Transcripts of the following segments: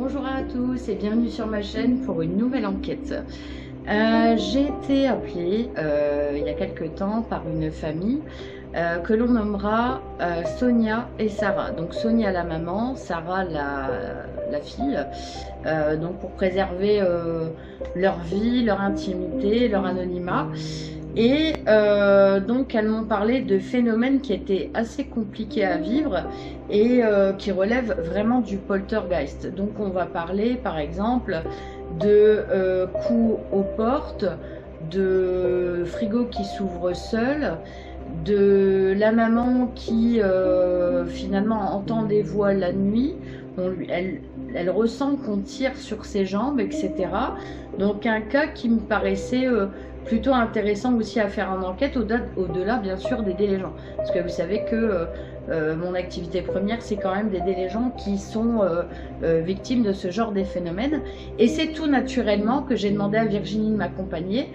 Bonjour à tous et bienvenue sur ma chaîne pour une nouvelle enquête. J'ai été appelée il y a quelques temps par une famille que l'on nommera Sonia et Sarah. Donc Sonia la maman, Sarah la fille, donc pour préserver leur vie, leur intimité, leur anonymat. Et donc elles m'ont parlé de phénomènes qui étaient assez compliqués à vivre et qui relèvent vraiment du poltergeist. Donc on va parler par exemple de coups aux portes, de frigo qui s'ouvre seul, de la maman qui finalement entend des voix la nuit, elle ressent qu'on tire sur ses jambes, etc. Donc un cas qui me paraissait plutôt intéressant aussi à faire en enquête, au-delà bien sûr d'aider les gens. Parce que vous savez que mon activité première, c'est quand même d'aider les gens qui sont victimes de ce genre de phénomènes. Et c'est tout naturellement que j'ai demandé à Virginie de m'accompagner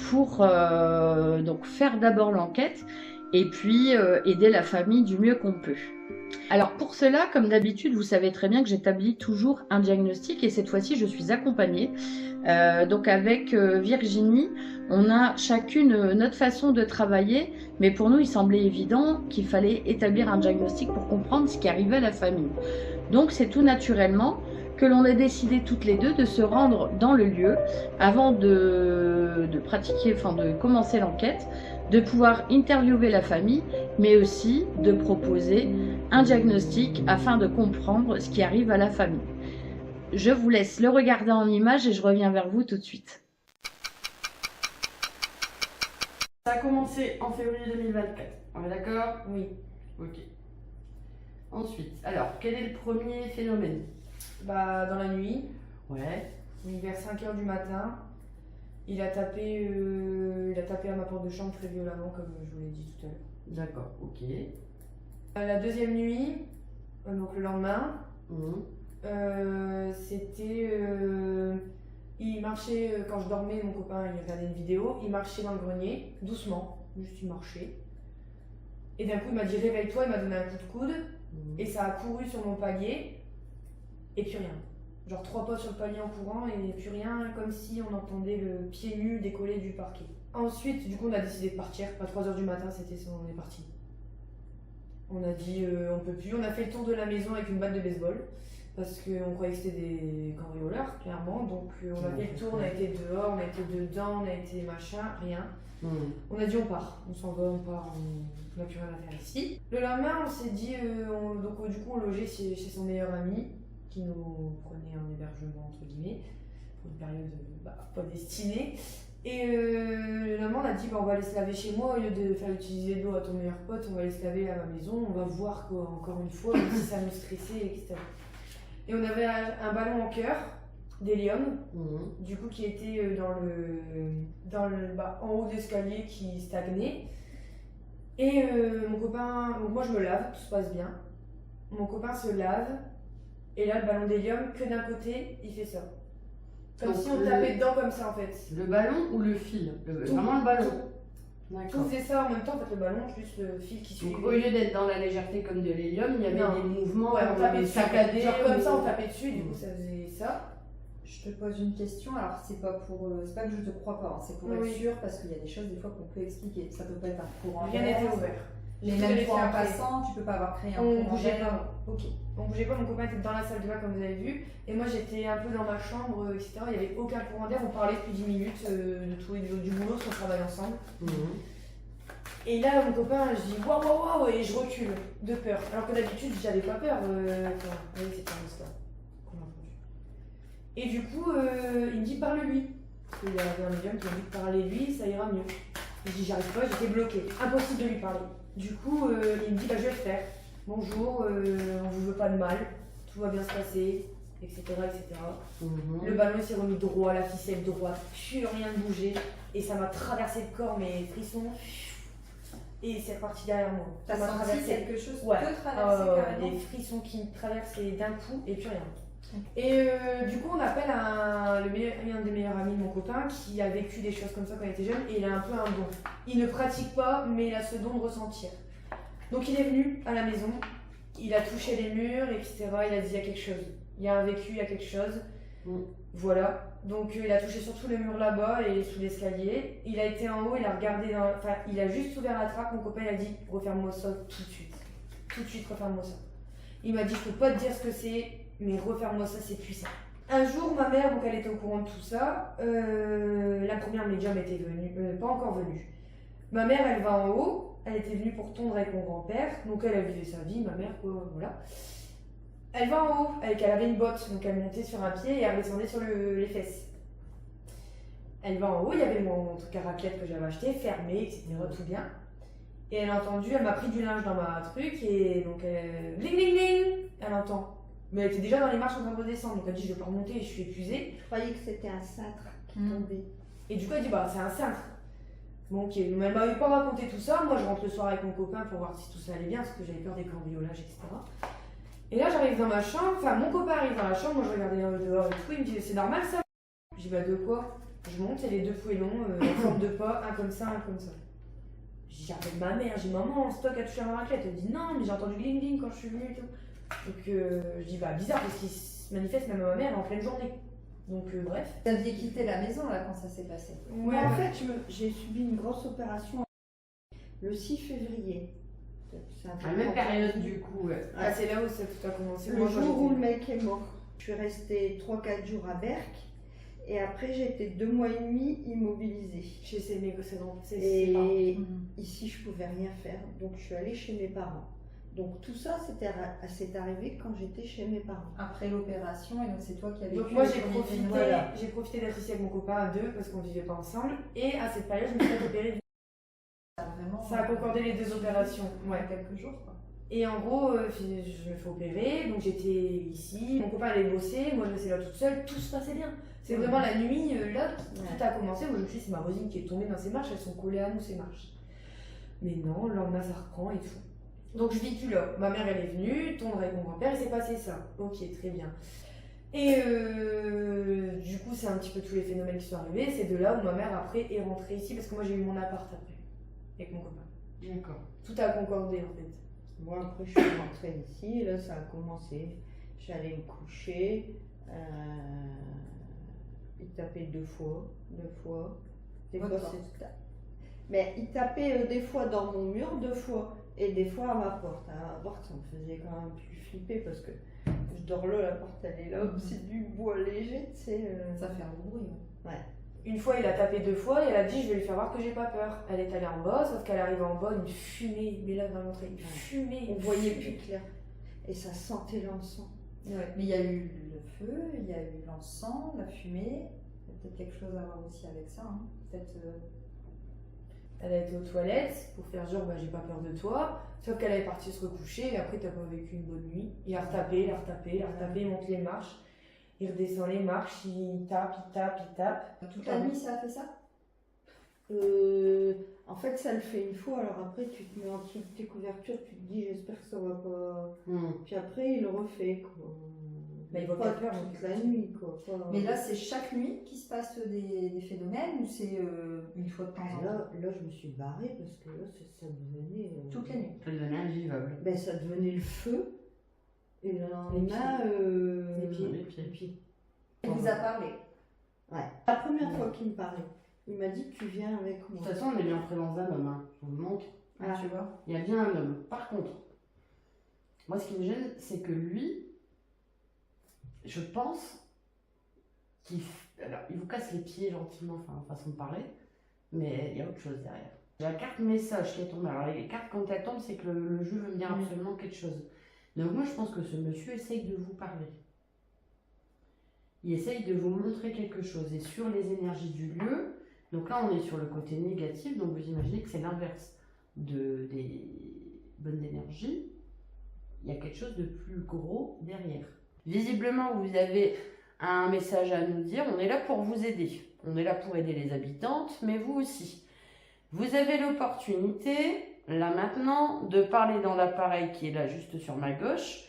pour donc faire d'abord l'enquête et puis aider la famille du mieux qu'on peut. Alors pour cela, comme d'habitude, vous savez très bien que j'établis toujours un diagnostic et cette fois-ci je suis accompagnée. Donc avec Virginie, on a chacune notre façon de travailler, mais pour nous il semblait évident qu'il fallait établir un diagnostic pour comprendre ce qui arrivait à la famille. Donc c'est tout naturellement que l'on a décidé toutes les deux de se rendre dans le lieu avant de pratiquer, enfin de commencer l'enquête, de pouvoir interviewer la famille, mais aussi de proposer un diagnostic afin de comprendre ce qui arrive à la famille. Je vous laisse le regarder en image et je reviens vers vous tout de suite. Ça a commencé en février 2024, on est d'accord? Oui. Ok. Ensuite, alors, quel est le premier phénomène? Bah, dans la nuit, Ouais. vers 5 h du matin, il a tapé à ma porte de chambre très violemment, comme je vous l'ai dit tout à l'heure. D'accord, ok. La deuxième nuit, donc le lendemain, Mmh. c'était. Il marchait, quand je dormais, mon copain il regardait une vidéo, il marchait dans le grenier, doucement, juste il marchait. Et d'un coup, il m'a dit réveille-toi, il m'a donné un coup de coude, et ça a couru sur mon palier, et puis rien. Genre 3 pas sur le palier en courant, et plus rien, comme si on entendait le pied nu décoller du parquet. Ensuite, du coup, on a décidé de partir. À 3 h du matin, c'était ça, on est parti. On a dit on peut plus. On a fait le tour de la maison avec une batte de baseball parce qu'on croyait que c'était des cambrioleurs, clairement. Donc on a fait le tour, on a été dehors, on a été dedans, on a été machin, rien. On a dit on part, on s'en va, on part, on n'a plus rien à faire ici. Le lendemain, on s'est dit, donc du coup, on logeait chez son meilleur ami qui nous prenait un hébergement entre guillemets pour une période pas destinée. Et le lendemain, on a dit on va aller se laver chez moi au lieu de faire utiliser de l'eau à ton meilleur pote, on va aller se laver à ma maison, on va voir quoi, encore une fois, si ça nous stressait, etc. Et on avait un ballon en cœur d'hélium, du coup qui était en haut d'escalier qui stagnait. Et mon copain, donc moi je me lave, tout se passe bien. Mon copain se lave, et là le ballon d'hélium, que d'un côté, il fait ça. Comme Donc si on tapait dedans comme ça en fait. Le ballon ou le fil? Vraiment le ballon? D'accord. Tout faisait ça en même temps, en fait, le ballon plus le fil qui suivait. Donc au lieu d'être dans la légèreté comme de l'hélium, il y avait des mouvements, ouais, on tapait saccadés. Genre comme ça, on tapait dessus, du coup ça faisait ça. Je te pose une question, alors c'est pas que je te crois pas, hein, c'est pour être sûr parce qu'il y a des choses des fois qu'on peut expliquer. Ça peut pas être un courant d'air. Rien n'était ouvert. Mais même toi en passant, tu peux pas avoir créé un courant d'air. Ok. On bougeait pas, mon copain était dans la salle de bain comme vous avez vu, et moi j'étais un peu dans ma chambre, etc. Il n'y avait aucun courant d'air, on parlait depuis 10 minutes de tout et du boulot, parce qu'on travaille ensemble. Et là, mon copain, je dis waouh, waouh, waouh, et je recule de peur. Alors que d'habitude, j'avais pas peur. Oui, c'était un histoire qu'on a entendu. Et du coup, il me dit parle-lui. Parce qu'il y avait un médium qui m'a dit parler lui, ça ira mieux. Je dis j'arrive pas, j'étais bloquée. Impossible de lui parler. Du coup, il me dit je vais le faire. Bonjour, on vous veut pas de mal, tout va bien se passer, etc. etc. Le ballon s'est remis droit, la ficelle droite, plus rien ne bougeait. Et ça m'a traversé le corps, mes frissons. Et c'est reparti derrière moi. T'as senti quelque chose te traverser carrément? Des frissons qui me traversaient d'un coup et plus rien. Et du coup, on appelle un des meilleurs amis de mon copain qui a vécu des choses comme ça quand il était jeune et il a un peu un don. Il ne pratique pas, mais il a ce don de ressentir. Donc il est venu à la maison il a touché les murs, etc. Il a dit il y a quelque chose. Il y a un vécu, il y a quelque chose. Voilà. Donc il a touché surtout les murs là-bas et sous l'escalier. Il a été en haut, il a regardé enfin, il a juste ouvert la trappe. Mon copain il a dit referme-moi ça tout de suite. Tout de suite, referme-moi ça. Il m'a dit je peux pas te dire ce que c'est, mais referme-moi ça, c'est puissant. Un jour, ma mère, donc elle était au courant de tout ça. La première médium était venue, pas encore venue. Ma mère, elle va en haut. Elle était venue pour tondre avec mon grand-père. Donc elle a vécu sa vie, ma mère, quoi, voilà. Elle va en haut, elle avait une botte, donc elle montait sur un pied et elle descendait sur les fesses. Elle va en haut, il y avait mon truc à raclette que j'avais acheté, fermé, etc., tout bien. Et elle a entendu, elle m'a pris du linge dans ma truc et donc bling bling bling, elle entend. Mais elle était déjà dans les marches en train de redescendre, donc elle dit je vais pas remonter, je suis épuisée. Je croyais que c'était un cintre qui tombait. Et du coup elle dit bah c'est un cintre. Bon ok, mais elle m'avait pas raconté tout ça, moi je rentre le soir avec mon copain pour voir si tout ça allait bien, parce que j'avais peur des cambriolages, etc. Et là j'arrive dans ma chambre, enfin mon copain arrive dans la chambre, moi je regardais dehors et tout, il me dit c'est normal ça? Je dis bah de quoi? Je monte, il y a les deux poêlons en forme de pas, un comme ça, un comme ça. J'appelle ma mère, j'ai dit maman, c'est toi qui as touché à ma raclette. Elle dit non, mais j'ai entendu gling gling quand je suis venue et tout. Donc je dis bah bizarre parce qu'il se manifeste même à ma mère en pleine journée. Donc bref. Vous aviez quitté la maison là quand ça s'est passé? Ouais, En fait, j'ai subi une grosse opération le 6 février. C'est À la même période du coup. Ah, c'est là où ça tout a commencé. Le Moi, jour où le mec est mort. Je suis restée 3-4 jours à Berck et après j'ai été 2 mois et demi immobilisée. Chez ses négociants. Et ici je pouvais rien faire, donc je suis allée chez mes parents. Donc tout ça c'est arrivé quand j'étais chez mes parents. Après l'opération, et donc c'est toi qui avais Donc moi j'ai profité d'être ici avec mon copain à deux parce qu'on vivait pas ensemble. Et à cette période je me suis fait opérer. Vraiment, Ça a concordé les deux opérations. Ouais. Quelques jours quoi. Et en gros, je me fais opérer, donc j'étais ici, mon copain allait bosser, moi je restais là toute seule, tout se passait bien. C'est vraiment la nuit, là, tout a commencé. Moi je me suis dit, c'est ma voisine qui est tombée dans ses marches, elles sont collées à nous ces marches. Mais non, le lendemain ça reprend et tout. Donc je vis plus là. Ma mère elle est venue, tondre avec mon grand-père, il s'est passé ça. Ok, très bien. Et du coup, c'est un petit peu tous les phénomènes qui sont arrivés. C'est de là où ma mère après est rentrée ici parce que moi j'ai eu mon appart après, avec mon copain. D'accord. Tout a concordé en fait. Moi après je suis rentrée ici et là ça a commencé. J'allais me coucher, il tapait 2 fois. Des fois c'est... Mais il tapait des fois dans mon mur, 2 fois. Et des fois à ma porte. À ma porte ça me faisait quand même plus flipper parce que je dors là, la porte elle est là, c'est du bois léger, tu sais. Ça fait un gros bruit. Ouais. Une fois, il a tapé 2 fois et elle a dit je vais lui faire voir que j'ai pas peur. Elle est allée en bas, sauf qu'elle arrive en bas, une fumée, mais là dans l'entrée, une fumée. On voyait plus clair. Et ça sentait l'encens. Ouais. Mais il y a eu le feu, il y a eu l'encens, la fumée. Il y a peut-être quelque chose à voir aussi avec ça. Hein. Peut-être. Elle a été aux toilettes pour faire genre bah, j'ai pas peur de toi. Sauf qu'elle avait parti se recoucher et après t'as pas vécu une bonne nuit. Il a retapé, il monte les marches. Il redescend les marches, il tape. Toute la nuit, ça a fait ça? En fait, ça le fait une fois, alors après, tu te mets en dessous de tes couvertures, tu te dis, j'espère que ça va pas. Puis après, il le refait, quoi. Bah, il va pas pas peur, toute la nuit, quoi. Pas... Mais là, c'est chaque nuit qu'il se passe des phénomènes ou c'est une fois de temps en temps? Là, je me suis barrée parce que là, ça devenait. Toutes les nuits. Ça devenait invivable. Ben, ça devenait le feu. Et le lendemain, Les pieds. Il vous a parlé? Ouais. La première fois qu'il me parlait, il m'a dit tu viens avec De moi. toute façon, on est bien présent d'un homme. Hein. Je vous le montre. Ah, tu vois? Il y a bien un homme. Par contre, moi, ce qui me gêne, c'est que lui, je pense qu'il vous casse les pieds gentiment, enfin, façon de parler, mais il y a autre chose derrière. La carte message qui est tombée. Alors, les cartes, quand elles tombent, c'est que le jeu veut me dire absolument quelque chose. Donc, moi, je pense que ce monsieur essaye de vous parler. Il essaye de vous montrer quelque chose. Et sur les énergies du lieu, donc là, on est sur le côté négatif, donc vous imaginez que c'est l'inverse des bonnes énergies. Il y a quelque chose de plus gros derrière. Visiblement, vous avez un message à nous dire. On est là pour vous aider. On est là pour aider les habitantes, mais vous aussi. Vous avez l'opportunité, là maintenant, de parler dans l'appareil qui est là juste sur ma gauche.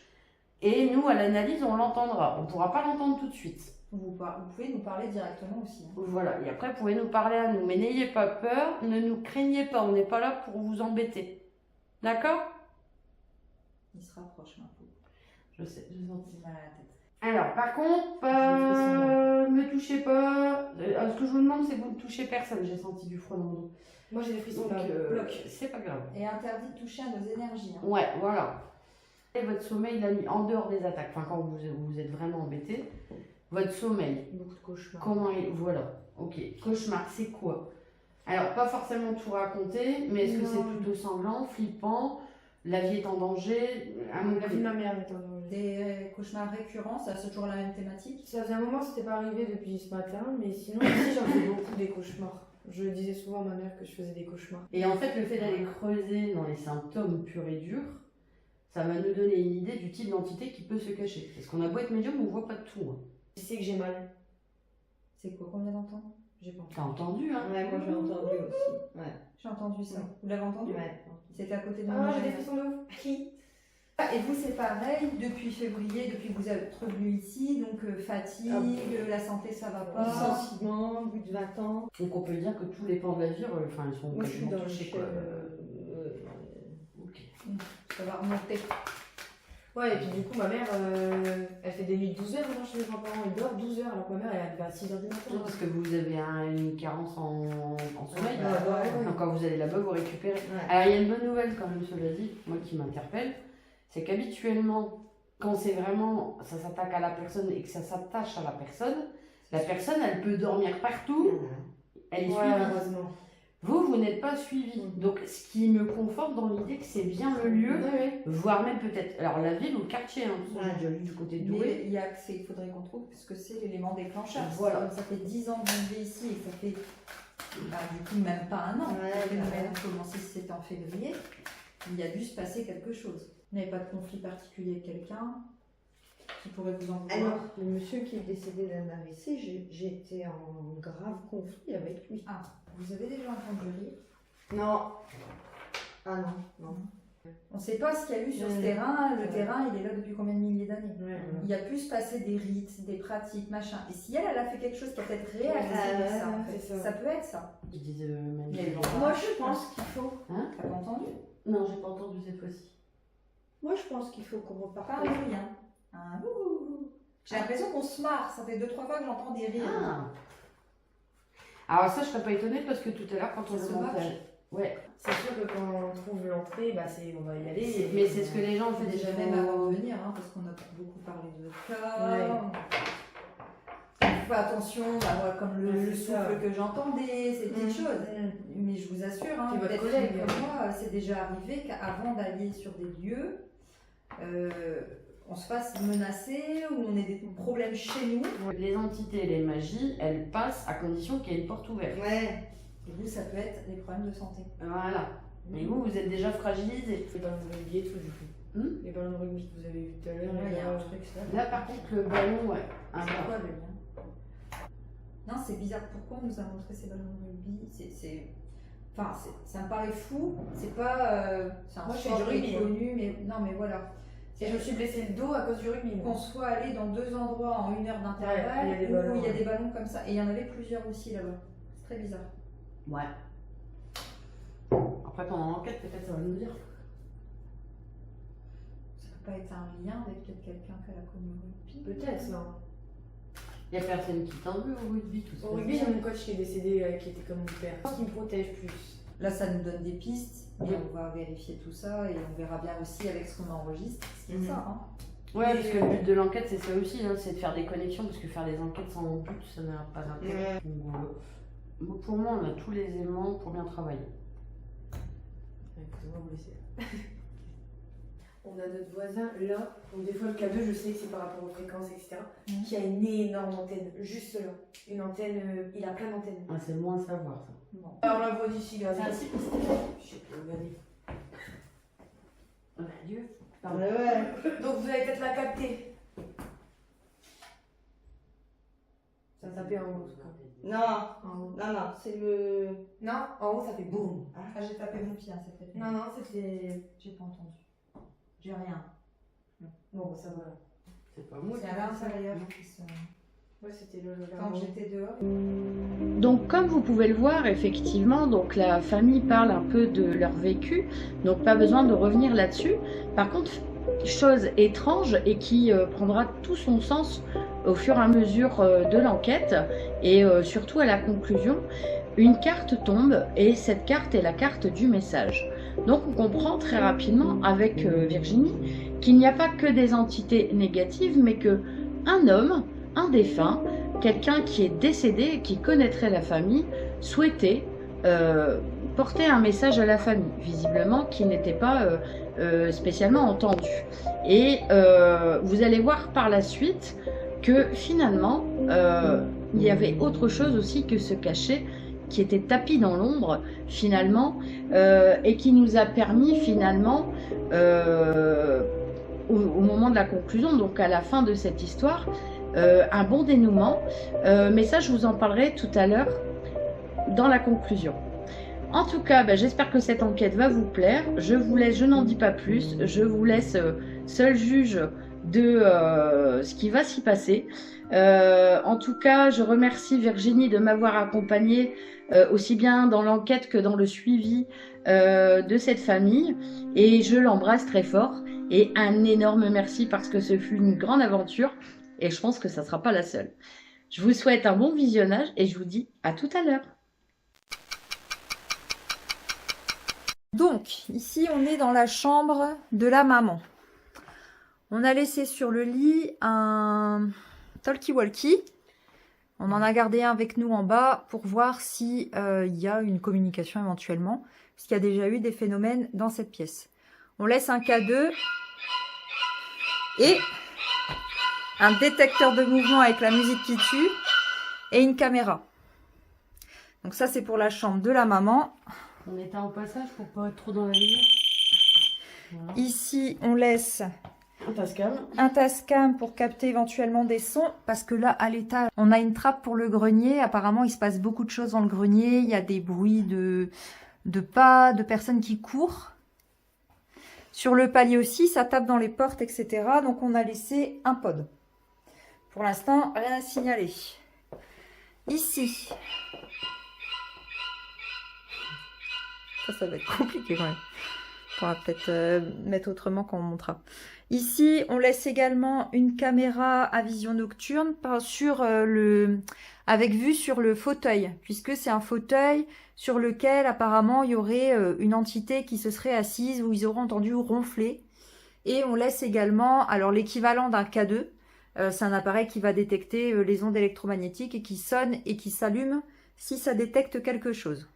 Et nous, à l'analyse, on l'entendra. On ne pourra pas l'entendre tout de suite. Vous pouvez nous parler directement aussi. Hein. Voilà. Et après, vous pouvez nous parler à nous. Mais n'ayez pas peur, ne nous craignez pas. On n'est pas là pour vous embêter. D'accord ? Il se rapproche un peu. Je sais, j'ai senti. Il a mal à la tête. Alors, par contre, me touchez pas. Ce que je vous demande, c'est que vous ne touchez personne. J'ai senti du froid dans mon dos. Moi j'ai des frissons Donc, là. bloc, c'est pas grave. Et interdit de toucher à nos énergies. Hein. Ouais, voilà. Et votre sommeil la nuit, en dehors des attaques, enfin quand vous êtes vraiment embêté, votre sommeil, Beaucoup de cauchemars. comment il... Voilà, ok. Cauchemar, c'est quoi? Alors, pas forcément tout raconter, mais est-ce que c'est plutôt sanglant, flippant, la vie est en danger, un mot La vie de ma mère est en danger. Des cauchemars récurrents, ça c'est toujours la même thématique. Ça faisait un moment que c'était pas arrivé depuis ce matin, mais sinon aussi j'en fais beaucoup des cauchemars. Je disais souvent à ma mère que je faisais des cauchemars. Et en fait, le fait d'aller creuser dans les symptômes purs et durs, ça va nous donner une idée du type d'entité qui peut se cacher. Parce qu'on a beau être médium, on voit pas de tout. Hein. Je sais que j'ai mal. C'est quoi qu'on vient d'entendre? J'ai pas entendu. T'as entendu, hein? Ouais, moi j'ai entendu aussi. Ouais. J'ai entendu ça. Vous l'avez entendu? Ouais. C'était à côté de Ah, moi. j'ai des frissons de ouf. Qui? Et vous, c'est pareil, depuis février, depuis que vous êtes revenu ici, donc fatigue, la santé, ça va pas. Licenciement, bout de 20 ans. Donc on peut dire que tous les pans de la vie, enfin, ils sont Moi je suis quasiment dans le touchés, quoi. Ok. Ça va remonter. Ouais, et puis du coup, ma mère, elle fait des nuits de 12 heures maintenant chez mes grands-parents. Ils dorment 12 heures, alors que ma mère, elle est à 6 heures du matin. Parce que vous avez une carence en sommeil. Ouais. Donc quand vous allez là-bas, vous récupérez. Ouais. Alors il y a une bonne nouvelle quand même, cela dit, moi qui m'interpelle, c'est qu'habituellement, quand c'est vraiment, ça s'attaque à la personne et que ça s'attache à la personne, elle peut dormir partout, elle est Ouais, suivie. heureusement. Vous n'êtes pas suivi. Donc ce qui me conforte dans l'idée que c'est bien le lieu, Ouais. voire même peut-être, alors la ville ou le quartier, hein, parce que j'ai déjà vu du côté de Douai. Mais il faudrait qu'on trouve ce que c'est l'élément déclencheur. Voilà. Ça fait 10 ans que vous vivez ici et ça fait du coup même pas un an. Ouais, Le ouais. phénomène a commencé si c'était en février. Il y a dû se passer quelque chose. Vous n'avez pas de conflit particulier avec quelqu'un qui pourrait vous en vouloir? Alors, le monsieur qui est décédé d'un AVC, j'étais en grave conflit avec lui. Ah, vous avez déjà entendu rire? Non. Ah non, non. On ne sait pas ce qu'il y a eu sur ce terrain. Le terrain, il est là depuis combien de milliers d'années? Ouais. Il y a pu se passer des rites, des pratiques, machin. Et si elle a fait quelque chose qui a peut-être réalisé ça, en fait, c'est ça. ça peut être ça. Ils disent même Il y a eu Moi je pense qu'il faut. T'as pas entendu? Non, j'ai pas entendu cette fois-ci. Moi je pense qu'il faut qu'on reparte. Pas un bruit, hein. Un ouh. J'ai l'impression qu'on se marre. Ça fait 2-3 fois que j'entends des rires. Ah. Alors ça, je serais pas étonnée parce que tout à l'heure, quand on Ça se demande... marche. Ouais, C'est sûr que quand on trouve l'entrée, bah on va y aller. mais c'est ce que les gens ont fait Déjà déjà même avant de venir, hein, parce qu'on a beaucoup parlé de votre cas. Ouais. On fait attention, bah, moi, comme le Ouais, c'est ça. souffle que j'entendais, ces petites Mmh. choses. Mais je vous assure, hein, Puis votre peut-être collègue. comme moi, c'est déjà arrivé qu'avant d'aller sur des lieux, on se fasse menacer ou on ait des problèmes chez nous. Les entités, les magies, elles passent à condition qu'il y ait une porte ouverte. Ouais. Et vous, ça peut être des problèmes de santé. Voilà. Mais vous, vous êtes déjà fragilisé. Les ballons de rugby et tout, du coup. Les ballons de rugby que vous avez vu tout à l'heure. Ouais, il y a un là. truc ça. Là, par contre, le ballon, ouais. Un C'est peu. quoi le lien? Non, c'est bizarre. Pourquoi on nous a montré ces ballons de rugby? Enfin, ça me paraît fou. C'est pas. C'est un Moi, je fais sport du rugby, qui est connu, mais non, mais voilà. Et je me suis blessé le dos à cause du rugby. moi. Qu'on soit allé dans 2 endroits en 1 heure Ouais, d'intervalle il y a des où ballons, il y a ouais. des ballons comme ça. Et il y en avait plusieurs aussi là-bas. C'est très bizarre. Ouais. Après, pendant l'enquête, peut-être ça va nous dire. Ça peut pas être un lien avec quelqu'un qui a connu le rugby. Peut-être, ça. Il n'y a personne qui t'en veut au rugby, tout ça. Au rugby, j'ai mon coach qui est décédé, qui était comme mon père. Je pense qu'il me protège plus. Là, ça nous donne des pistes. Et on va vérifier tout ça et on verra bien aussi avec ce qu'on enregistre. Ce qui est ça, hein. Ouais, parce que le but de l'enquête, c'est ça aussi, hein, c'est de faire des connexions, parce que faire des enquêtes sans but, ça n'a pas d'intérêt. Donc, pour moi, on a tous les éléments pour bien travailler. Excusez-moi, vous laissez. On a notre voisin là, donc des fois le K2, je sais que c'est par rapport aux fréquences, etc., qui a une énorme antenne, juste là. Une antenne, il a plein d'antennes. Ah, c'est moins savoir, ça. Bon. Alors on la voit d'ici, regardez. C'est un site. Je sais pas, regardez. Adieu. Ouais. Donc vous allez peut-être la capter. Ça tapait en haut, en tout cas. Non, En haut. non, c'est le. Non, en haut ça fait boum. Ah, j'ai tapé mon pied, hein, c'était. Non, non, c'était. J'ai pas entendu. J'ai rien. Bon, ça va. C'est pas moi. C'est à l'intérieur qui se. Ouais, c'était le. Quand j'étais dehors. Donc comme vous pouvez le voir, effectivement, donc la famille parle un peu de leur vécu, donc pas besoin de revenir là-dessus. Par contre, chose étrange et qui prendra tout son sens au fur et à mesure de l'enquête et surtout à la conclusion. Une carte tombe et cette carte est la carte du message. Donc on comprend très rapidement avec Virginie qu'il n'y a pas que des entités négatives, mais que un homme, un défunt, quelqu'un qui est décédé et qui connaîtrait la famille, souhaitait porter un message à la famille, visiblement qui n'était pas spécialement entendu. Et vous allez voir par la suite que finalement, il y avait autre chose aussi que se cacher, qui était tapis dans l'ombre finalement, et qui nous a permis finalement, au moment de la conclusion, donc à la fin de cette histoire, un bon dénouement. Mais ça, je vous en parlerai tout à l'heure dans la conclusion. En tout cas, j'espère que cette enquête va vous plaire. Je vous laisse, je n'en dis pas plus, je vous laisse seul juge de ce qui va s'y passer. En tout cas, je remercie Virginie de m'avoir accompagnée aussi bien dans l'enquête que dans le suivi de cette famille, et je l'embrasse très fort, et un énorme merci parce que ce fut une grande aventure et je pense que ça ne sera pas la seule. Je vous souhaite un bon visionnage et je vous dis à tout à l'heure. Donc, ici, on est dans la chambre de la maman. On a laissé sur le lit un talkie-walkie. On en a gardé un avec nous en bas pour voir si y a une communication éventuellement, parce qu'il y a déjà eu des phénomènes dans cette pièce. On laisse un K2 et un détecteur de mouvement avec la musique qui tue et une caméra. Donc ça, c'est pour la chambre de la maman. On éteint au passage pour pas être trop dans la lumière. Voilà. Ici, on laisse Un Tascam. un Tascam pour capter éventuellement des sons, parce que là, à l'étage, on a une trappe pour le grenier. Apparemment, il se passe beaucoup de choses dans le grenier. Il y a des bruits de pas, de personnes qui courent. Sur le palier aussi, ça tape dans les portes, etc. Donc, on a laissé un pod. Pour l'instant, rien à signaler. Ici. Ça va être compliqué quand même. On pourra peut-être mettre autrement quand on montera. Ici, on laisse également une caméra à vision nocturne avec vue sur le fauteuil, puisque c'est un fauteuil sur lequel apparemment il y aurait une entité qui se serait assise, où ils auraient entendu ronfler. Et on laisse également, alors l'équivalent d'un K2, c'est un appareil qui va détecter les ondes électromagnétiques et qui sonne et qui s'allume si ça détecte quelque chose.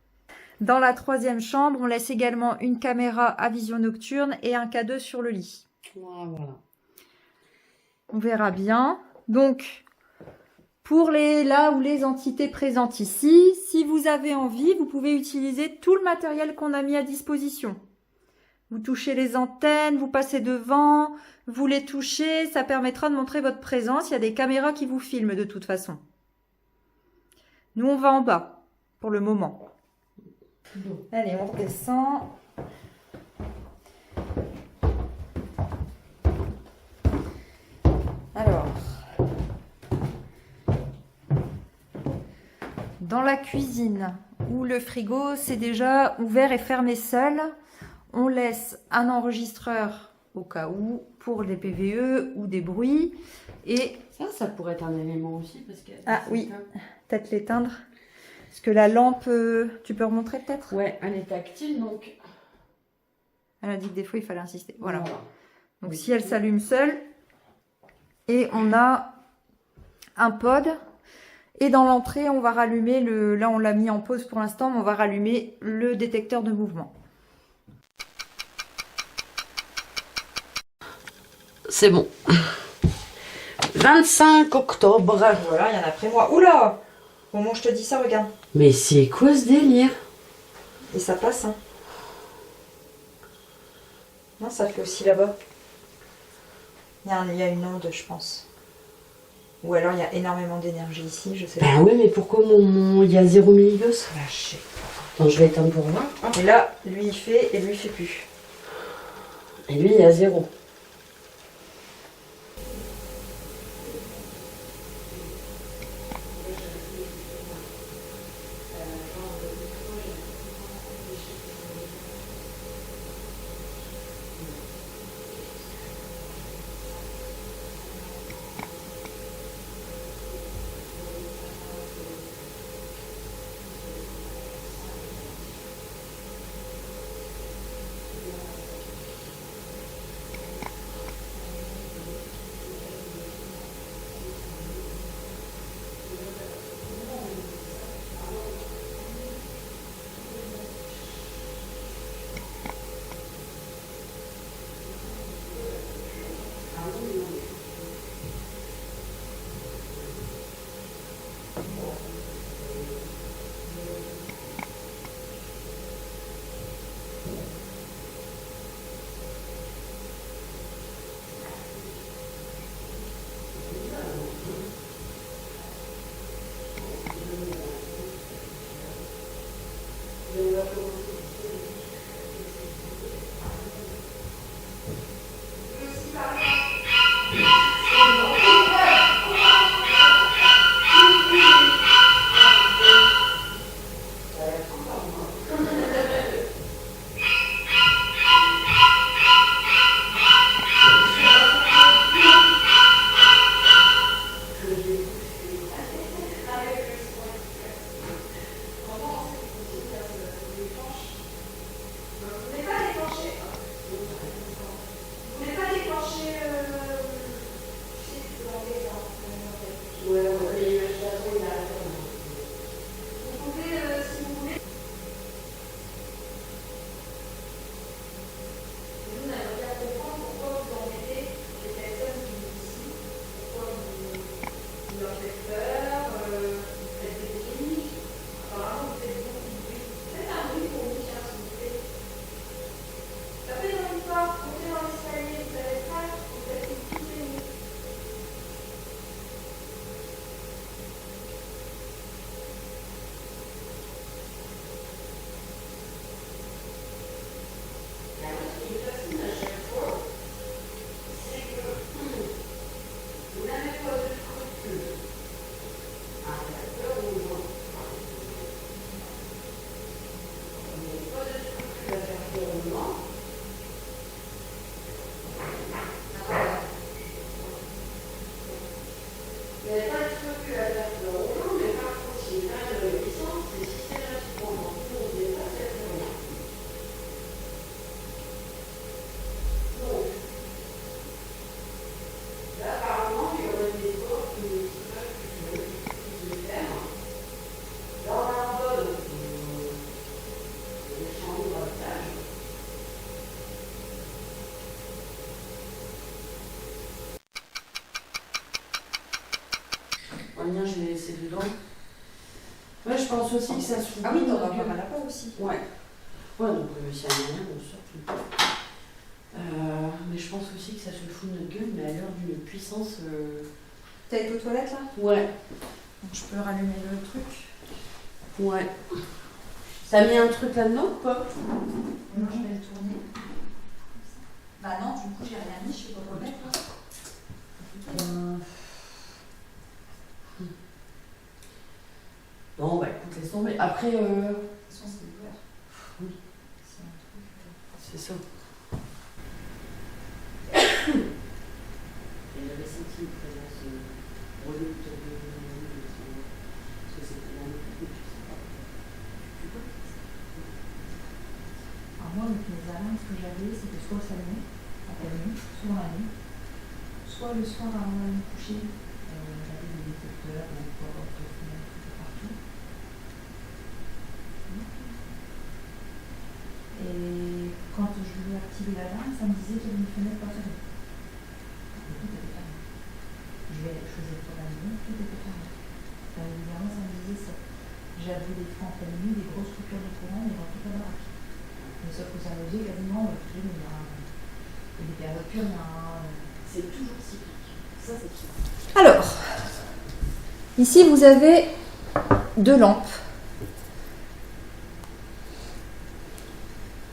Dans la troisième chambre, on laisse également une caméra à vision nocturne et un K2 sur le lit. Voilà. On verra bien. Donc, pour là où les entités présentes ici, si vous avez envie, vous pouvez utiliser tout le matériel qu'on a mis à disposition. Vous touchez les antennes, vous passez devant, vous les touchez, ça permettra de montrer votre présence. Il y a des caméras qui vous filment de toute façon. Nous, on va en bas, pour le moment. Allez, on redescend. Alors, dans la cuisine, où le frigo c'est déjà ouvert et fermé seul, on laisse un enregistreur au cas où, pour les PVE ou des bruits. Et ça pourrait être un élément aussi. Parce que ah oui, peut-être l'éteindre. Parce que la lampe, tu peux remontrer peut-être? Ouais, elle est tactile, donc... Elle a dit que des fois, il fallait insister. Voilà. Donc, oui. Si elle s'allume seule, et on a un pod. Et dans l'entrée, on va rallumer là, on l'a mis en pause pour l'instant, mais on va rallumer le détecteur de mouvement. C'est bon. 25 octobre. Voilà, il y en a après moi. Oula! Au moment où je te dis ça, regarde. Mais c'est quoi ce délire? Et ça passe, hein. Non, ça fait aussi là-bas. Il y a une onde, je pense. Ou alors il y a énormément d'énergie ici, je sais pas. Ben oui, mais pourquoi il y a 0 milligauss? Ah, je sais pas. Attends, je vais éteindre pour voir. Et là, lui il fait et lui il fait plus. Et lui, il y a 0. fait peur, faites des bruits. Apparemment, vous faites beaucoup de bruit. Faites un bruit pour vous, tiens, s'il vous plaît. Tapez dans une porte, montez dans l'escalier, vous avez peur, vous faites une petite minute. Je vais laisser dedans. Ouais, je pense aussi que ça se fout. Ah oui, t'en as pas mal à part aussi. Ouais. Ouais, donc s'il y a rien, on sort tout le temps. Mais je pense aussi que ça se fout de notre gueule, mais à l'heure d'une puissance. T'as été aux toilettes là? Ouais. Donc, je peux rallumer le truc. Ouais. T'as mis un truc là-dedans ou pas? Non, je vais le tourner. Bah non, du coup, j'ai rien mis, je sais pas quoi mettre là. Non, bah écoute, laisse tomber. Après, De toute façon, c'est ouvert. Oui. C'est un truc. c'est ça. Et j'avais senti une présence relou autour de nous, parce que c'était la même chose, je sais pas. Alors moi, avec mes alarmes, ce que j'avais, c'était soit le salon, à la nuit, soit la nuit, soit le soir avant d'aller me coucher. J'avais des détecteurs, des portes, des fenêtres, tout partout. Et quand je voulais activer l'alarme, ça me disait qu'il y avait une fenêtre pas fermée. Mais tout était fermé. Je faisais pour la nuit, tout était fermé. Bien évidemment, ça me disait ça. J'avais des fois en pleine nuit, des grosses coupures de courant, mais dans toute la baraque. Mais sauf que ça me disait quasiment toutes les nuits. Et des périodes pures, C'est toujours cyclique. Ça, c'est sûr. Alors, ici vous avez 2 lampes.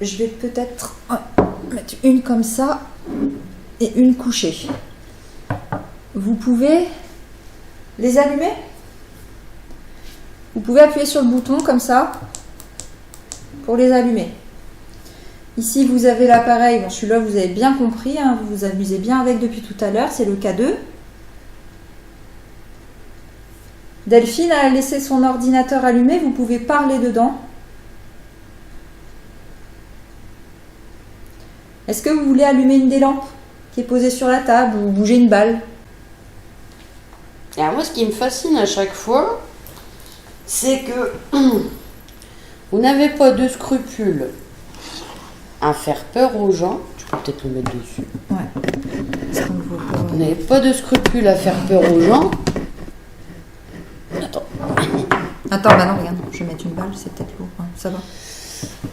Je vais peut-être mettre une comme ça et une couchée. Vous pouvez les allumer. Vous pouvez appuyer sur le bouton comme ça pour les allumer. Ici vous avez l'appareil, bon celui-là vous avez bien compris, hein, vous vous amusez bien avec depuis tout à l'heure, c'est le K2. Delphine a laissé son ordinateur allumé, vous pouvez parler dedans. Est-ce que vous voulez allumer une des lampes qui est posée sur la table ou bouger une balle? Et alors moi, ce qui me fascine à chaque fois, c'est que vous n'avez pas de scrupules à faire peur aux gens. Tu peux peut-être le mettre dessus. Ouais. Vous n'avez pas de scrupules à faire peur aux gens. Attends, bah non, regarde, je vais mettre une balle, c'est peut-être lourd, hein, ça va.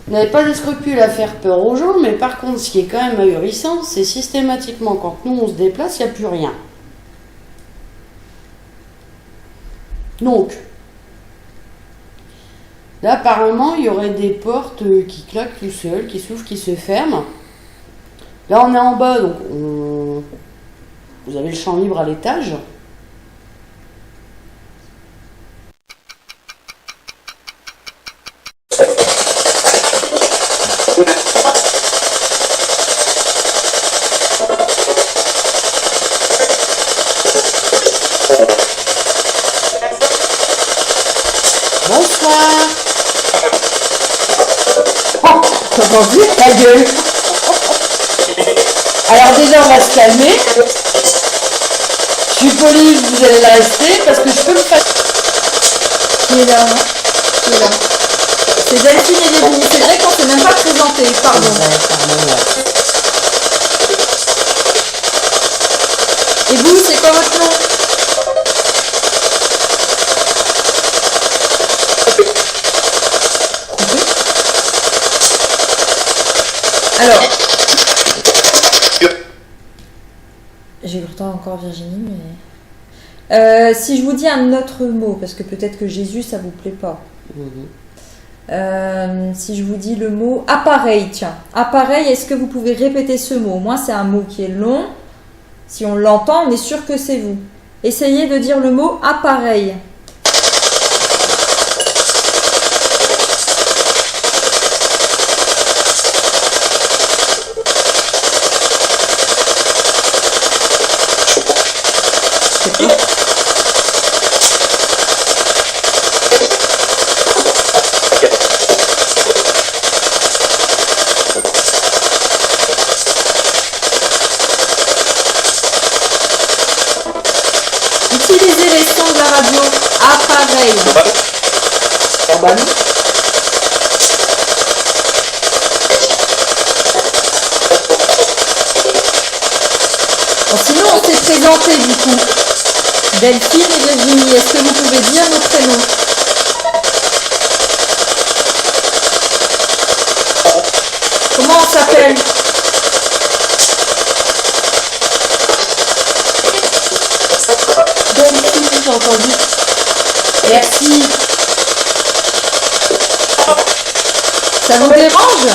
Vous n'avez pas de scrupules à faire peur aux gens, mais par contre, ce qui est quand même ahurissant, c'est systématiquement quand nous on se déplace, il n'y a plus rien. Donc, là apparemment, il y aurait des portes qui claquent tout seules, qui s'ouvrent, qui se ferment. Là, on est en bas, donc vous avez le champ libre à l'étage. Bonsoir. Oh, t'as entendu ta gueule. Alors déjà, on va se calmer. Je suis polie, vous allez la rester parce que je peux le faire. Qui est là, hein? Qui est là. C'est Delphine et Lévy. C'est vrai qu'on s'est même pas présenté, pardon. Et vous, c'est quoi votre nom? Alors. J'ai pourtant encore Virginie, mais. Si je vous dis un autre mot, parce que peut-être que Jésus, ça vous plaît pas. Si je vous dis le mot appareil, tiens. Appareil, est-ce que vous pouvez répéter ce mot? Moi, c'est un mot qui est long. Si on l'entend, on est sûr que c'est vous. Essayez de dire le mot appareil. Utilisez les sons de la radio. Appareil. Bon, sinon, on s'est présenté du coup. Delphine et Virginie, est-ce que vous pouvez dire vos prénoms? Comment on s'appelle? Delphine, j'ai entendu. Merci. Ça vous dérange?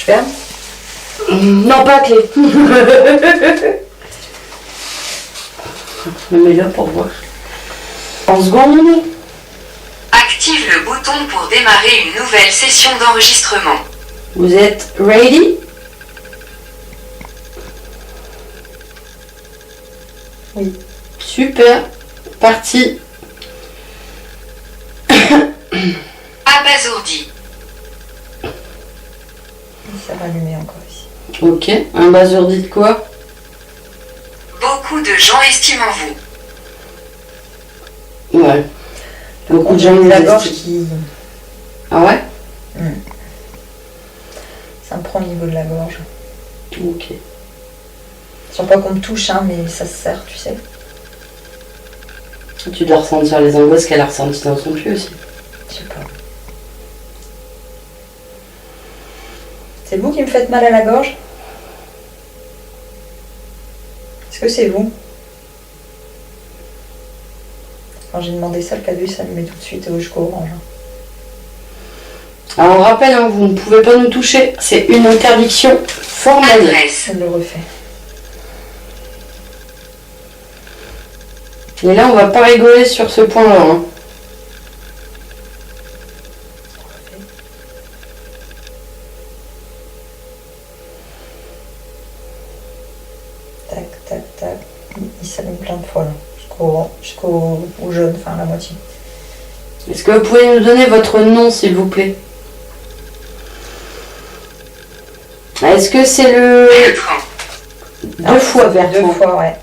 Ferme. Non, pas à clé. Le meilleur pour voir. En seconde. Active le bouton pour démarrer une nouvelle session d'enregistrement. Vous êtes ready? Oui. Super. Parti. Abasourdi. Ça va allumer encore ici. Ok. Un basourdi de quoi? Beaucoup de gens estiment vous. Ouais. Beaucoup de gens J'ai nous la gorge estiment. qui... Ah ouais? Ça me prend au niveau de la gorge. Ok. Sans pas qu'on me touche, hein, mais ça se serre, tu sais. Tu dois ressentir les angoisses qu'elle a ressenties dans son pied aussi. Je sais pas. C'est vous qui me faites mal à la gorge? Est-ce que c'est vous? Quand j'ai demandé ça, le cadeau il s'allumait tout de suite jusqu'au orange. Alors on rappelle, hein, vous ne pouvez pas nous toucher. C'est une interdiction formelle. Adresse. Je le refais. Et là, on va pas rigoler sur ce point-là. Hein. Tac, tac, tac. Il s'allume plein de fois là. Jusqu'au jaune, enfin la moitié. Est-ce que vous pouvez nous donner votre nom, s'il vous plaît? Est-ce que c'est le... Bertrand. Deux fois, Deux Bertrand. fois, ouais.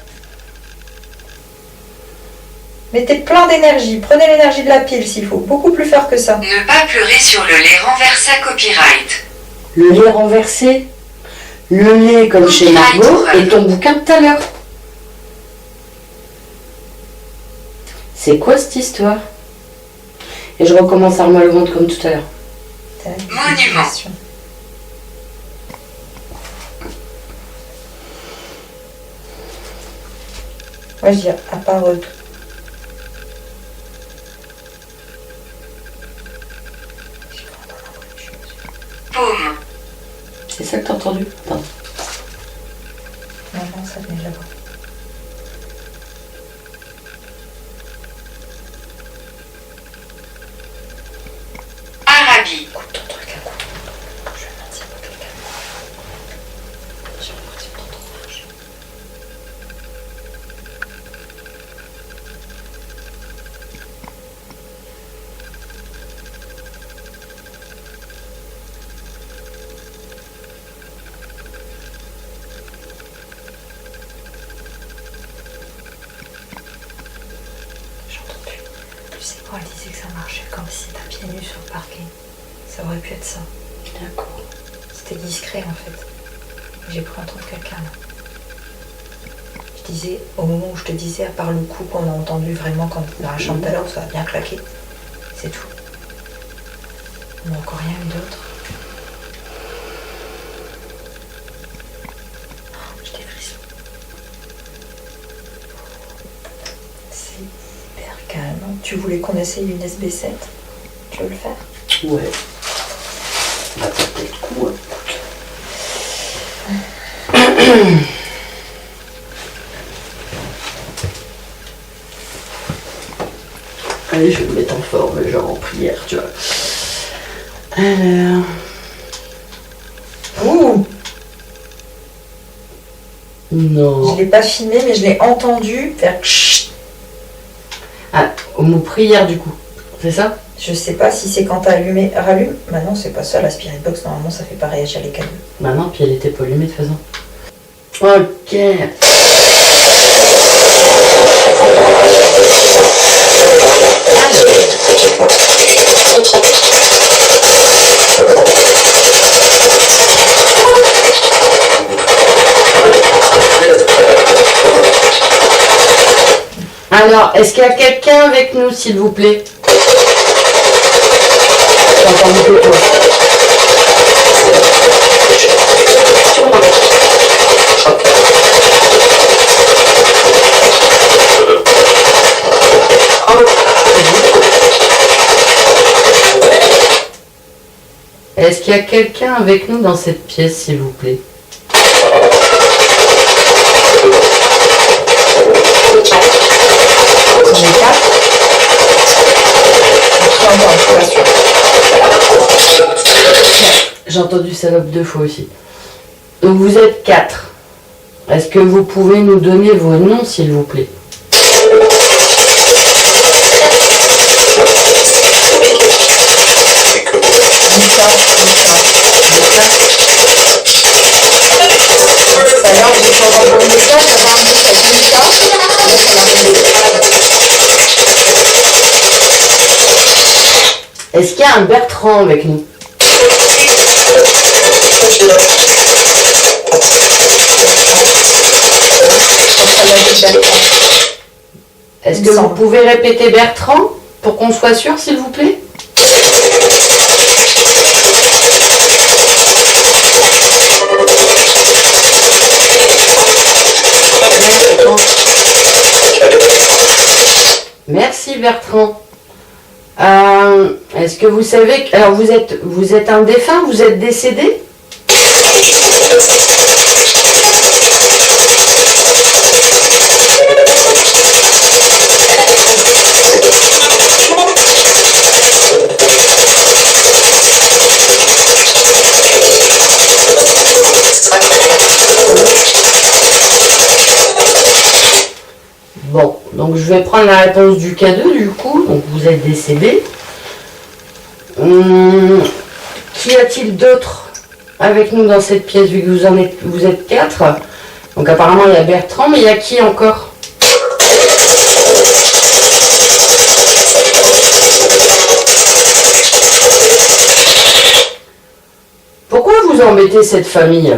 Mettez plein d'énergie. Prenez l'énergie de la pile s'il faut. Beaucoup plus fort que ça. Ne pas pleurer sur le lait renversé copyright. Le lait renversé. Le lait comme chez Margot et ton bouquin de tout à l'heure. C'est quoi cette histoire? Et je recommence à remuer le ventre comme tout à l'heure. Tac, Monument. question. Moi je dis à part tout. Paume. C'est ça que t'as entendu? Attends. Non, non, ça venait de là-bas. Arabie. Écoute ton truc à coup. Je vais mentir pour quelqu'un. J'ai l'impression d'entendre marcher. J'entends plus. Tu sais quand elle disait que ça marchait comme si t'as pieds nus sur le parking. Ça aurait pu être ça. D'accord. C'était discret en fait. J'ai cru entendre quelqu'un là. Je disais, au moment où je te disais, à part le coup qu'on a entendu vraiment quand dans la chambre tout à l'heure, ça a bien claqué. C'est tout. On n'a encore rien eu d'autre. Oh, j'ai des frissons. C'est hyper calme. Tu voulais qu'on essaye une SB7? Tu veux le faire? Ouais. Bah, peut-être le coup, Allez, je vais me mettre en forme, genre en prière, tu vois. Alors... Ouh! Non. Je l'ai pas filmé, mais je l'ai entendu faire chut. Ah, au mot prière, du coup. C'est ça? Je sais pas si c'est quand t'as allumé. Rallume. Bah non, c'est pas ça. La Spirit Box, normalement, ça fait pas réagir les cadeaux. Bah non, puis elle était pas allumée de toute façon. Ok. Alors, est-ce qu'il y a quelqu'un avec nous, s'il vous plaît? J'entends beaucoup de toi. Est-ce qu'il y a quelqu'un avec nous dans cette pièce, s'il vous plaît? On est 4. Après encore, je suis pas sûre. j'ai entendu salope 2 fois aussi. Donc vous êtes 4. Est-ce que vous pouvez nous donner vos noms, s'il vous plaît? Est-ce qu'il y a un Bertrand avec nous? Est-ce que vous pouvez répéter Bertrand pour qu'on soit sûr, s'il vous plaît? Merci Bertrand. Est-ce que vous savez que... Alors vous êtes un défunt, vous êtes décédé? Bon, donc je vais prendre la réponse du K2 du coup. Donc vous êtes décédé. Qu'y a-t-il d'autre avec nous dans cette pièce vu que vous êtes 4? Donc apparemment il y a Bertrand, mais il y a qui encore? Pourquoi vous embêtez cette famille?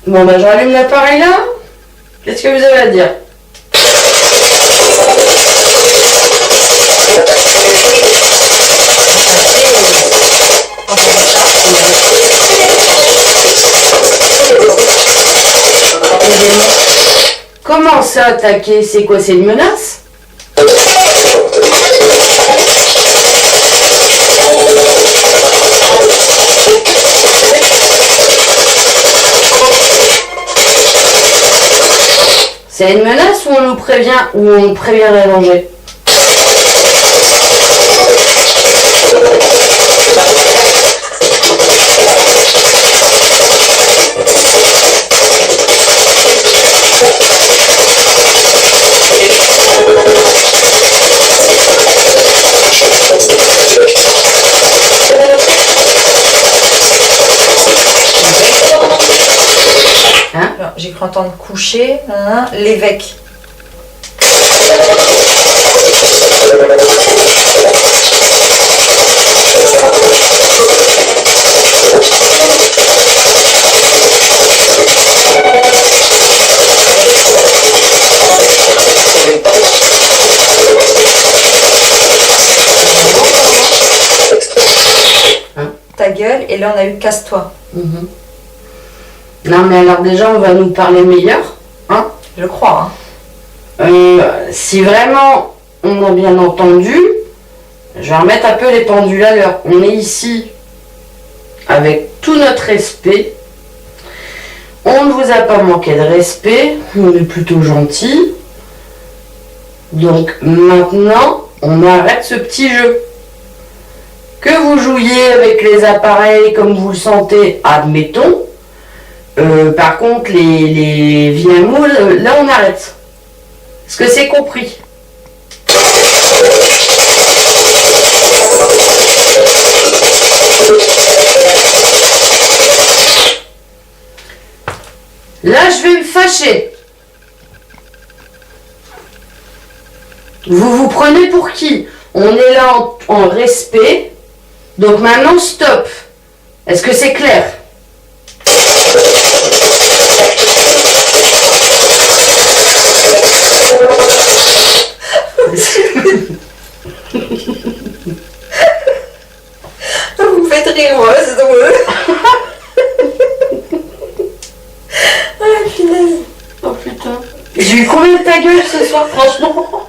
Bon bah j'allume l'appareil là. Qu'est-ce que vous avez à dire? Comment ça attaquer? C'est quoi? C'est une menace? C'est une menace ou on nous prévient ou on prévient d'un danger? J'ai cru entendre coucher, l'évêque. Ta gueule, et là on a eu casse-toi. Non mais alors déjà on va nous parler meilleur, hein? Je crois, hein. Si vraiment on a bien entendu, je vais remettre un peu les pendules à l'heure. On est ici avec tout notre respect. On ne vous a pas manqué de respect, on est plutôt gentil. Donc maintenant, on arrête ce petit jeu. Que vous jouiez avec les appareils comme vous le sentez, admettons. Par contre, les vilains mots, là on arrête. Est-ce que c'est compris? Là, je vais me fâcher. Vous vous prenez pour qui? On est là en respect. Donc maintenant, stop. Est-ce que c'est clair? ce soir, franchement.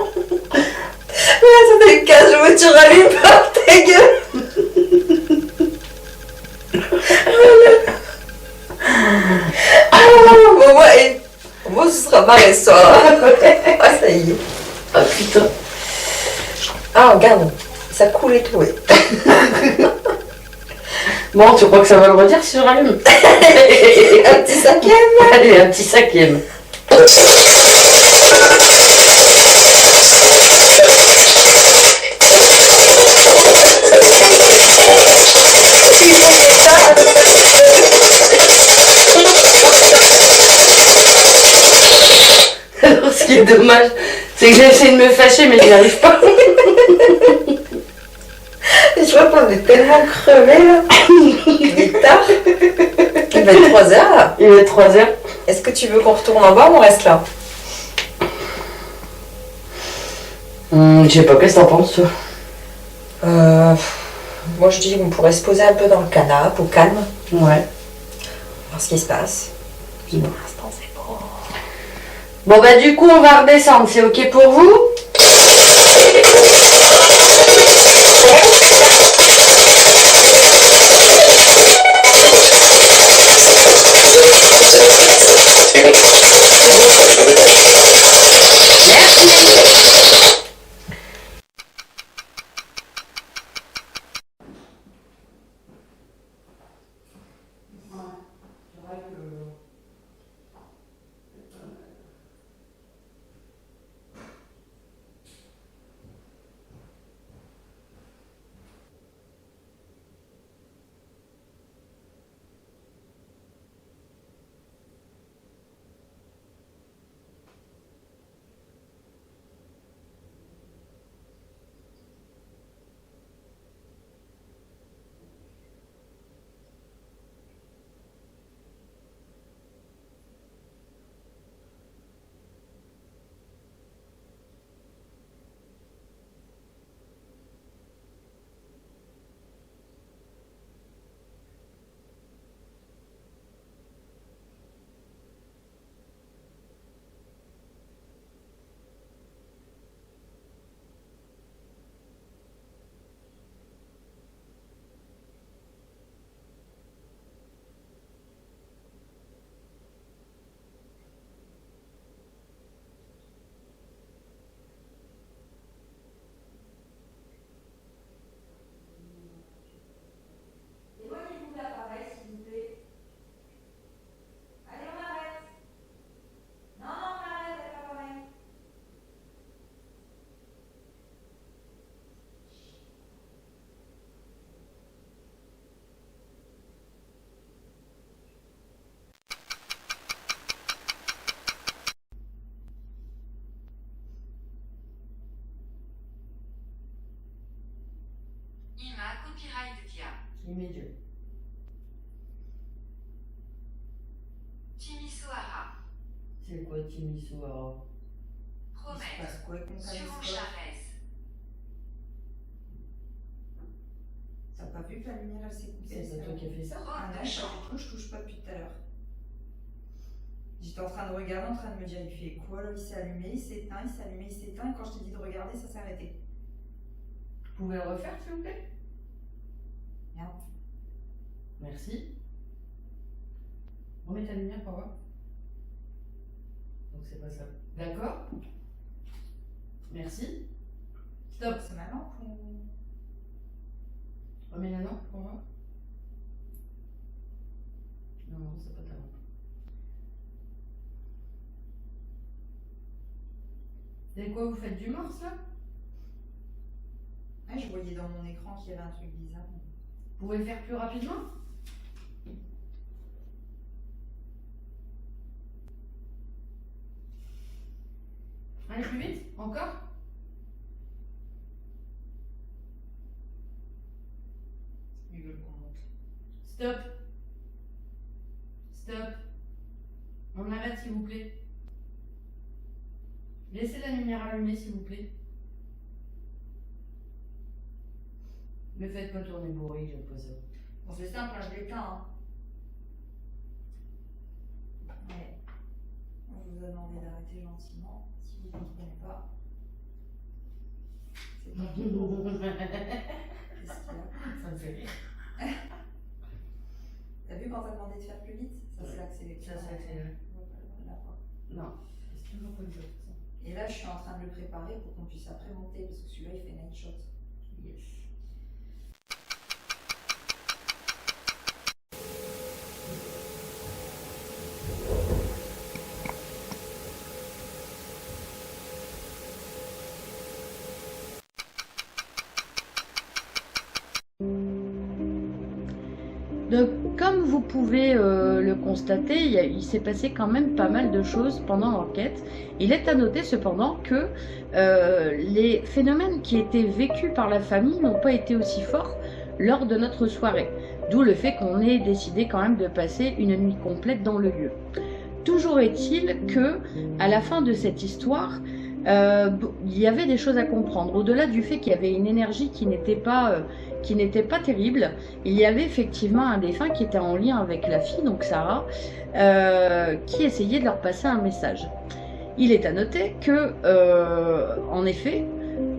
Attendez, 15 jours, tu rallumes pas ta gueule. Bon, moi, ce sera pareil ce soir. Ah, ça y est. Ah putain. Ah, regarde, ça coule et tout. Ouais. Bon, tu crois que ça va le redire si je rallume? Un petit cinquième. Allez, un petit cinquième. Alors, ce qui est dommage, c'est que j'ai essayé de me fâcher, mais j'y arrive pas. Je vois qu'on est tellement crevés là. Il est tard. Il va être 3 heures là. Il est 3 heures. Est-ce que tu veux qu'on retourne en bas ou on reste là? Je sais pas, qu'est-ce que t'en penses, toi? Moi je dis qu'on pourrait se poser un peu dans le canapé, au calme, Ouais. voir ce qui se passe. Puis pour l'instant c'est bon. Bon, bah, du coup, on va redescendre. C'est OK pour vous? Ima Copyright Dia. Immédiat. Timisoara. C'est quoi, Timisoara? Promède. quoi avec mon Suron Chavez. T'as pas vu que la lumière elle s'est coupée? C'est toi qui as fait ça? Ah non, je touche pas depuis tout à l'heure. J'étais en train de regarder, en train de me dire il fait quoi là? Il s'est allumé, il s'est éteint, il s'est allumé, il s'est éteint. Et quand je t'ai dit de regarder, ça s'est arrêté. Vous pouvez le refaire, s'il vous plaît? Merde. Merci. Remets ta lumière pour voir. Donc c'est pas ça. D'accord. Merci. Stop. C'est ma lampe ou. Remets la lampe pour voir. Non, non, c'est pas ta lampe. C'est quoi, vous faites du morse là? Ouais, je voyais dans mon écran qu'il y avait un truc bizarre. Vous pouvez le faire plus rapidement? Allez plus vite, encore? Ils veulent qu'on monte. Stop. Stop. On arrête s'il vous plaît. Laissez la lumière allumée s'il vous plaît. Ne faites pas tourner bourré, j'aime pas ça. Bon, c'est simple, hein, je l'éteins. Hein. Ouais. On vous a demandé d'arrêter gentiment. Si qui ne connaît pas. C'est pas tout. Qu'est-ce qu'il y a? Ça me fait rire. T'as vu quand t'as demandé de faire plus vite? Ça s'est accéléré. Ça s'est accéléré. Non, c'est toujours pas le jeu. Et là, je suis en train de le préparer pour qu'on puisse après monter parce que celui-là il fait night shot. Yes. Donc, comme vous pouvez le constater, il s'est passé quand même pas mal de choses pendant l'enquête. Il est à noter cependant que les phénomènes qui étaient vécus par la famille n'ont pas été aussi forts lors de notre soirée. D'où le fait qu'on ait décidé quand même de passer une nuit complète dans le lieu. Toujours est-il que, à la fin de cette histoire, il y avait des choses à comprendre. Au-delà du fait qu'il y avait une énergie qui n'était pas terrible, il y avait effectivement un défunt qui était en lien avec la fille, donc Sarah, qui essayait de leur passer un message. Il est à noter que, en effet,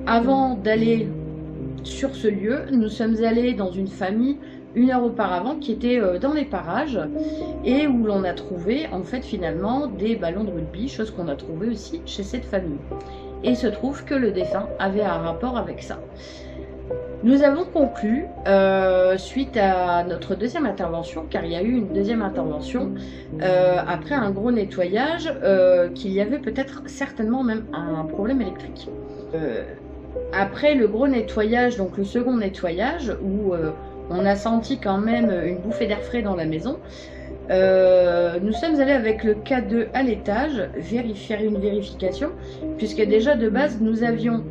avant d'aller sur ce lieu, nous sommes allés dans une famille 1 heure auparavant qui était dans les parages et où l'on a trouvé en fait finalement des ballons de rugby, chose qu'on a trouvé aussi chez cette famille. Et il se trouve que le défunt avait un rapport avec ça. Nous avons conclu, suite à notre deuxième intervention, car il y a eu une deuxième intervention, après un gros nettoyage, qu'il y avait peut-être certainement même un problème électrique. Après le gros nettoyage, donc le second nettoyage, où on a senti quand même une bouffée d'air frais dans la maison, nous sommes allés avec le K2 à l'étage faire une vérification, puisque déjà de base nous avions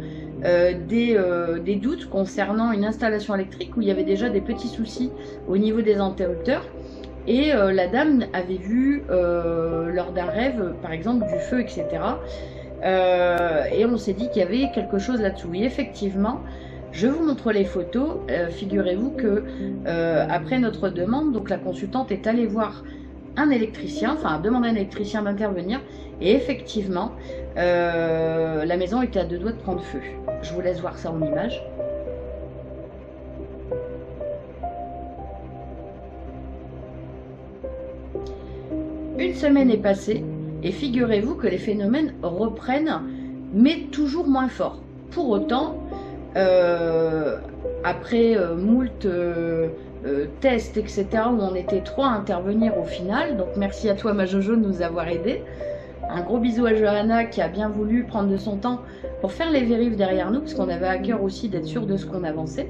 des doutes concernant une installation électrique où il y avait déjà des petits soucis au niveau des interrupteurs. Et la dame avait vu lors d'un rêve par exemple du feu, etc. Et on s'est dit qu'il y avait quelque chose là-dessous. Et effectivement, je vous montre les photos. Figurez-vous que après notre demande, donc la consultante est allée voir un électricien, enfin a demandé à un électricien d'intervenir. Et effectivement, la maison était à 2 doigts de prendre feu. Je vous laisse voir ça en image. Une semaine est passée et figurez-vous que les phénomènes reprennent, mais toujours moins fort. Pour autant, après moult tests, etc., où on était 3 à intervenir au final, donc merci à toi ma Jojo de nous avoir aidés. Un gros bisou à Johanna qui a bien voulu prendre de son temps pour faire les vérifs derrière nous, parce qu'on avait à cœur aussi d'être sûr de ce qu'on avançait.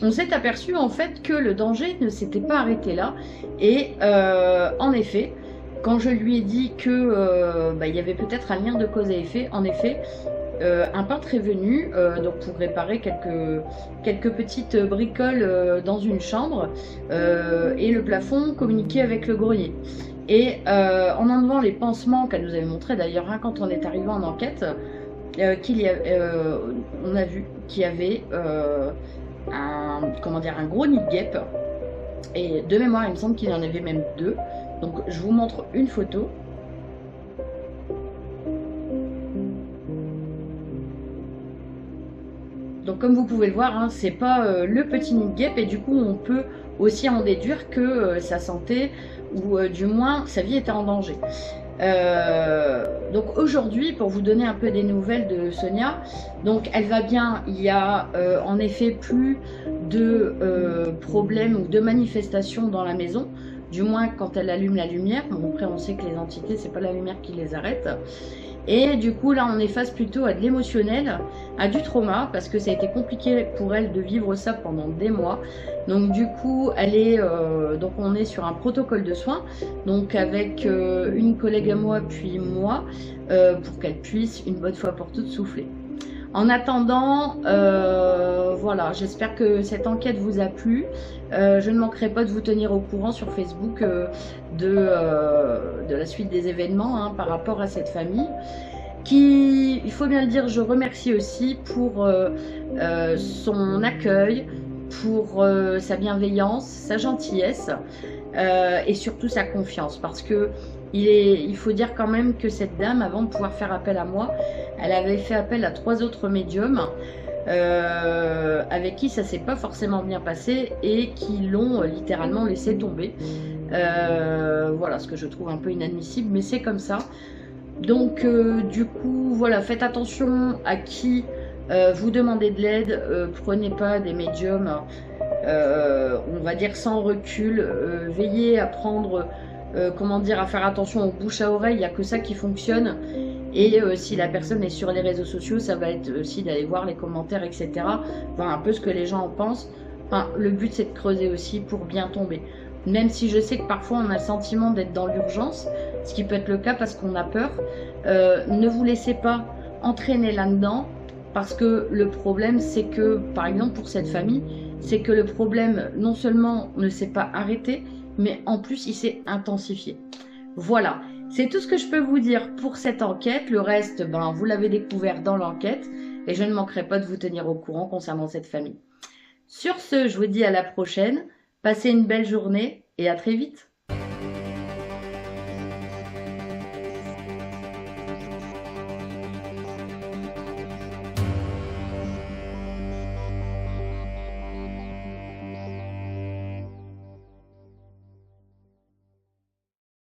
On s'est aperçu en fait que le danger ne s'était pas arrêté là. Et en effet, quand je lui ai dit que il y avait peut-être un lien de cause à effet, en effet, un peintre est venu donc pour réparer quelques petites bricoles dans une chambre et le plafond communiquait avec le grenier. Et en enlevant les pansements qu'elle nous avait montré d'ailleurs quand on est arrivé en enquête, on a vu qu'il y avait un gros nid de guêpe. Et de mémoire, il me semble qu'il y en avait même 2. Donc je vous montre une photo. Donc comme vous pouvez le voir, hein, c'est pas le petit nid de guêpe et du coup on peut aussi en déduire que sa santé ou du moins sa vie était en danger. Donc aujourd'hui, pour vous donner un peu des nouvelles de Sonia, donc elle va bien, il y a en effet plus de problèmes ou de manifestations dans la maison, du moins quand elle allume la lumière. Bon, après on sait que les entités, c'est pas la lumière qui les arrête. Et du coup là on est face plutôt à de l'émotionnel, à du trauma, parce que ça a été compliqué pour elle de vivre ça pendant des mois. Donc du coup elle est donc on est sur un protocole de soins, donc avec une collègue à moi puis moi, pour qu'elle puisse une bonne fois pour toutes souffler. En attendant, voilà, j'espère que cette enquête vous a plu. Je ne manquerai pas de vous tenir au courant sur Facebook de la suite des événements hein, par rapport à cette famille. Qui, il faut bien le dire, je remercie aussi pour son accueil, pour sa bienveillance, sa gentillesse et surtout sa confiance. Parce que il faut dire quand même que cette dame, avant de pouvoir faire appel à moi, elle avait fait appel à 3 autres médiums avec qui ça s'est pas forcément bien passé et qui l'ont littéralement laissé tomber. Voilà, ce que je trouve un peu inadmissible, mais c'est comme ça. Donc du coup, voilà, faites attention à qui vous demandez de l'aide, prenez pas des médiums, on va dire sans recul, veillez à prendre, comment dire, à faire attention aux bouches à oreille, il n'y a que ça qui fonctionne. Et si la personne est sur les réseaux sociaux, ça va être aussi d'aller voir les commentaires, etc. Voir un peu ce que les gens en pensent. Enfin, le but c'est de creuser aussi pour bien tomber. Même si je sais que parfois on a le sentiment d'être dans l'urgence, ce qui peut être le cas parce qu'on a peur, ne vous laissez pas entraîner là-dedans, parce que le problème c'est que, par exemple pour cette famille, c'est que le problème non seulement ne s'est pas arrêté, mais en plus il s'est intensifié. Voilà, c'est tout ce que je peux vous dire pour cette enquête. Le reste, ben, vous l'avez découvert dans l'enquête et je ne manquerai pas de vous tenir au courant concernant cette famille. Sur ce, je vous dis à la prochaine, passez une belle journée et à très vite.